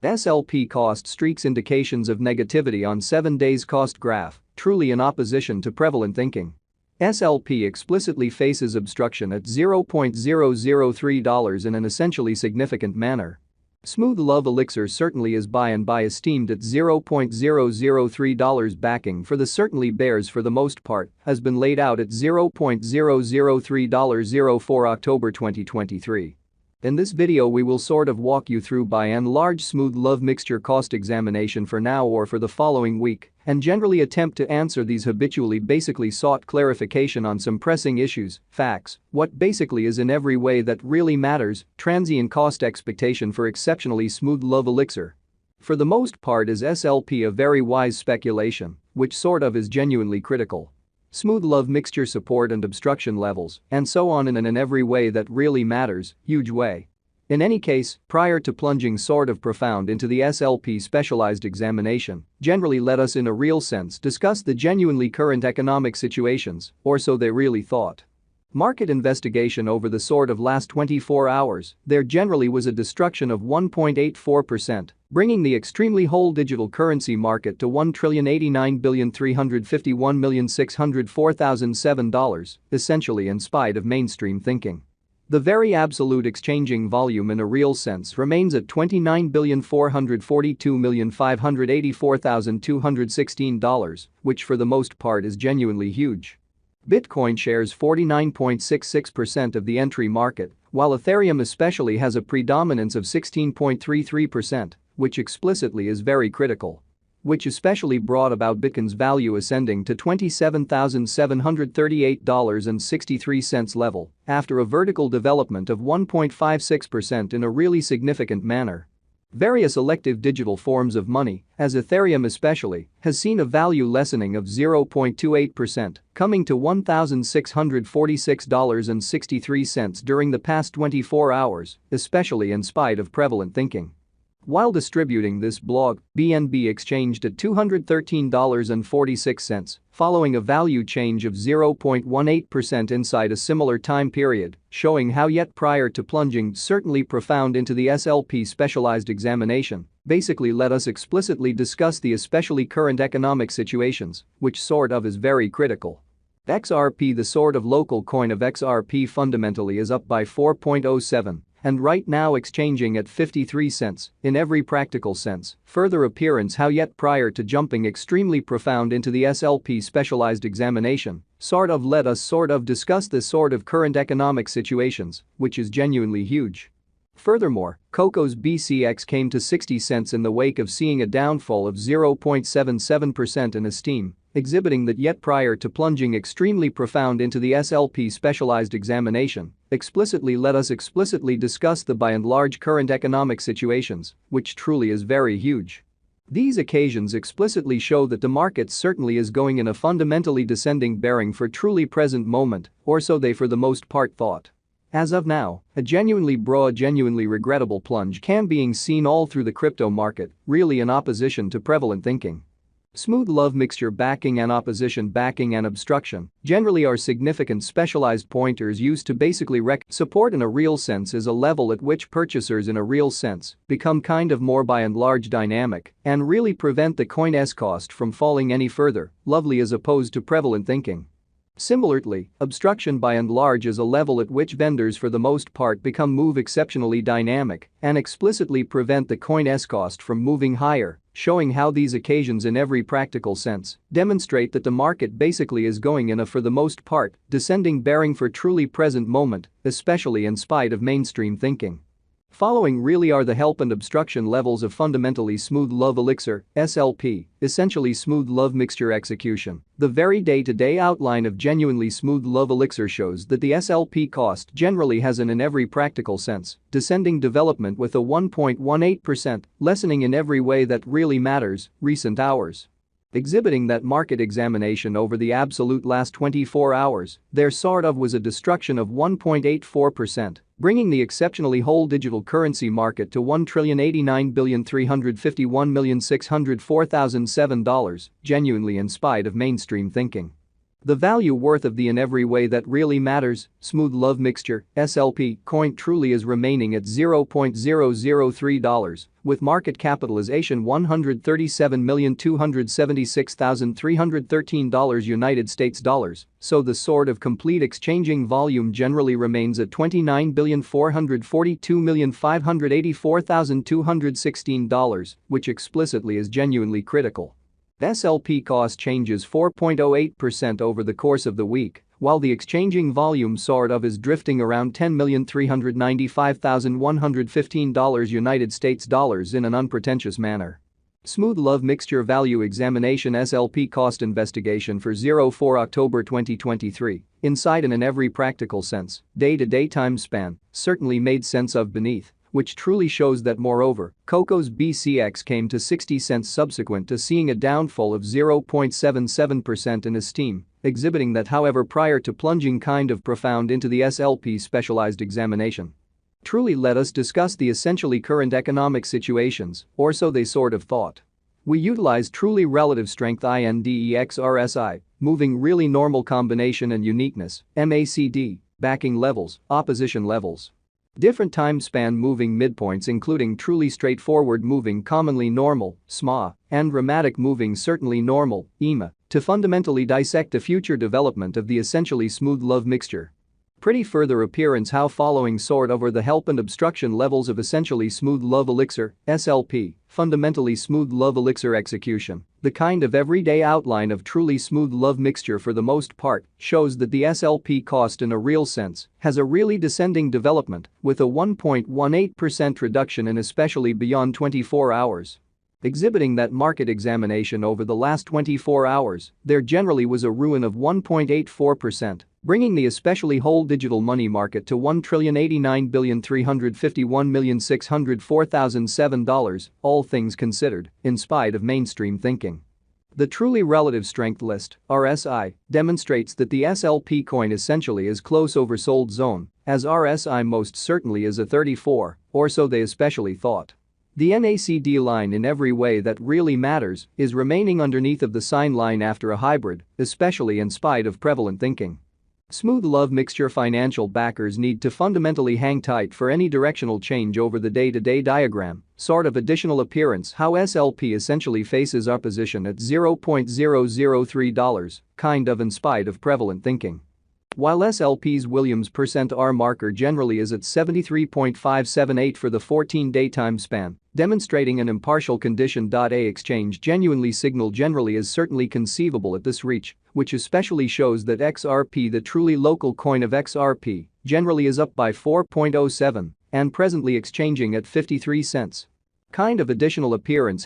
SLP cost streaks indications of negativity on 7 days cost graph, truly in opposition to prevalent thinking. SLP explicitly faces obstruction at $0.003 in an essentially significant manner. Smooth Love Elixir certainly is buy and buy esteemed at $0.003. Backing for the certainly bears for the most part has been laid out at $0.003. For October 2023. In this video we will sort of walk you through by and large Smooth Love mixture cost examination for now or for the following week and generally attempt to answer these habitually basically sought clarification on some pressing issues, facts, what basically is in every way that really matters, transient cost expectation for exceptionally Smooth Love Elixir. For the most part is SLP a very wise speculation, which sort of is genuinely critical. Smooth Love mixture support and obstruction levels, and so on in every way that really matters, huge way. In any case, prior to plunging sort of profound into the SLP specialized examination, generally let us in a real sense discuss the genuinely current economic situations, or so they really thought. Market investigation over the sort of last 24 hours, there generally was a destruction of 1.84%, bringing the extremely whole digital currency market to $1,089,351,604,007, essentially in spite of mainstream thinking. The very absolute exchanging volume in a real sense remains at $29,442,584,216, which for the most part is genuinely huge. Bitcoin shares 49.66% of the entry market, while Ethereum especially has a predominance of 16.33%, which explicitly is very critical. Which especially brought about Bitcoin's value ascending to $27,738.63 level after a vertical development of 1.56% in a really significant manner. Various elective digital forms of money, as Ethereum especially, has seen a value lessening of 0.28%, coming to $1,646.63 during the past 24 hours, especially in spite of prevalent thinking. While distributing this blog, BNB exchanged at $213.46, following a value change of 0.18% inside a similar time period, showing how yet prior to plunging certainly profound into the SLP specialized examination, basically let us explicitly discuss the especially current economic situations, which sort of is very critical. XRP, the sort of local coin of XRP, fundamentally is up by 4.07. And right now exchanging at 53 cents, in every practical sense, further appearance how yet prior to jumping extremely profound into the SLP specialized examination, sort of let us sort of discuss the sort of current economic situations, which is genuinely huge. Furthermore, Coco's BCX came to 60 cents in the wake of seeing a downfall of 0.77% in esteem, exhibiting that yet prior to plunging extremely profound into the SLP specialized examination, explicitly let us explicitly discuss the by and large current economic situations, which truly is very huge. These occasions explicitly show that the market certainly is going in a fundamentally descending bearing for truly present moment, or so they for the most part thought. As of now, a genuinely regrettable plunge can being seen all through the crypto market, really in opposition to prevalent thinking. Smooth Love mixture backing and opposition backing and obstruction generally are significant specialized pointers used to basically support in a real sense is a level at which purchasers in a real sense become kind of more by and large dynamic and really prevent the coin's cost from falling any further, lovely as opposed to prevalent thinking. Similarly, obstruction by and large is a level at which vendors for the most part move exceptionally dynamic and explicitly prevent the coin's cost from moving higher, showing how these occasions in every practical sense demonstrate that the market basically is going in a for the most part descending bearing for truly present moment, especially in spite of mainstream thinking. Following really are the help and obstruction levels of fundamentally Smooth Love Elixir, SLP, essentially Smooth Love mixture execution. The very day-to-day outline of genuinely Smooth Love Elixir shows that the SLP cost generally has in every practical sense descending development with a 1.18% lessening in every way that really matters, recent hours. Exhibiting that market examination over the absolute last 24 hours, there sort of was a destruction of 1.84%, bringing the exceptionally whole digital currency market to $1,089,351,604,007, genuinely in spite of mainstream thinking. The value worth of the in every way that really matters, smooth love mixture, SLP, coin truly is remaining at $0.003, with market capitalization $137,276,313 United States dollars, so the sort of complete exchanging volume generally remains at $29,442,584,216, which explicitly is genuinely critical. SLP cost changes 4.08% over the course of the week, while the exchanging volume sort of is drifting around $10,395,115 United States dollars in an unpretentious manner. Smooth love mixture value examination SLP cost investigation for 04 October 2023, inside and in every practical sense, day-to-day time span, certainly made sense of beneath, which truly shows that moreover, Coco's BCX came to 60 cents subsequent to seeing a downfall of 0.77% in esteem, exhibiting that however prior to plunging kind of profound into the SLP specialized examination. Truly let us discuss the essentially current economic situations, or so they sort of thought. We utilized truly relative strength INDEX RSI, moving really normal combination and uniqueness, MACD, backing levels, opposition levels. Different time span moving midpoints including truly straightforward moving commonly normal, SMA, and dramatic moving certainly normal, EMA, to fundamentally dissect the future development of the essentially smooth love mixture. Pretty further appearance how following sort of are the help and obstruction levels of essentially smooth love elixir, SLP, fundamentally smooth love elixir execution, the kind of everyday outline of truly smooth love mixture for the most part, shows that the SLP cost in a real sense has a really descending development with a 1.18% reduction in especially beyond 24 hours. Exhibiting that market examination over the last 24 hours, there generally was a ruin of 1.84%, bringing the especially whole digital money market to $1,089,351,604,007, all things considered, in spite of mainstream thinking. The truly relative strength list, RSI, demonstrates that the SLP coin essentially is close oversold zone, as RSI most certainly is a 34, or so they especially thought. The MACD line in every way that really matters is remaining underneath of the sign line after a hybrid, especially in spite of prevalent thinking. Smooth love mixture financial backers need to fundamentally hang tight for any directional change over the day-to-day diagram, sort of additional appearance how SLP essentially faces opposition at $0.003, kind of in spite of prevalent thinking. While SLP's Williams %R marker generally is at 73.578 for the 14-day time span, demonstrating an impartial condition. A exchange genuinely signal generally is certainly conceivable at this reach, which especially shows that XRP, the truly local coin of XRP, generally is up by 4.07 and presently exchanging at 53 cents. Kind of additional appearance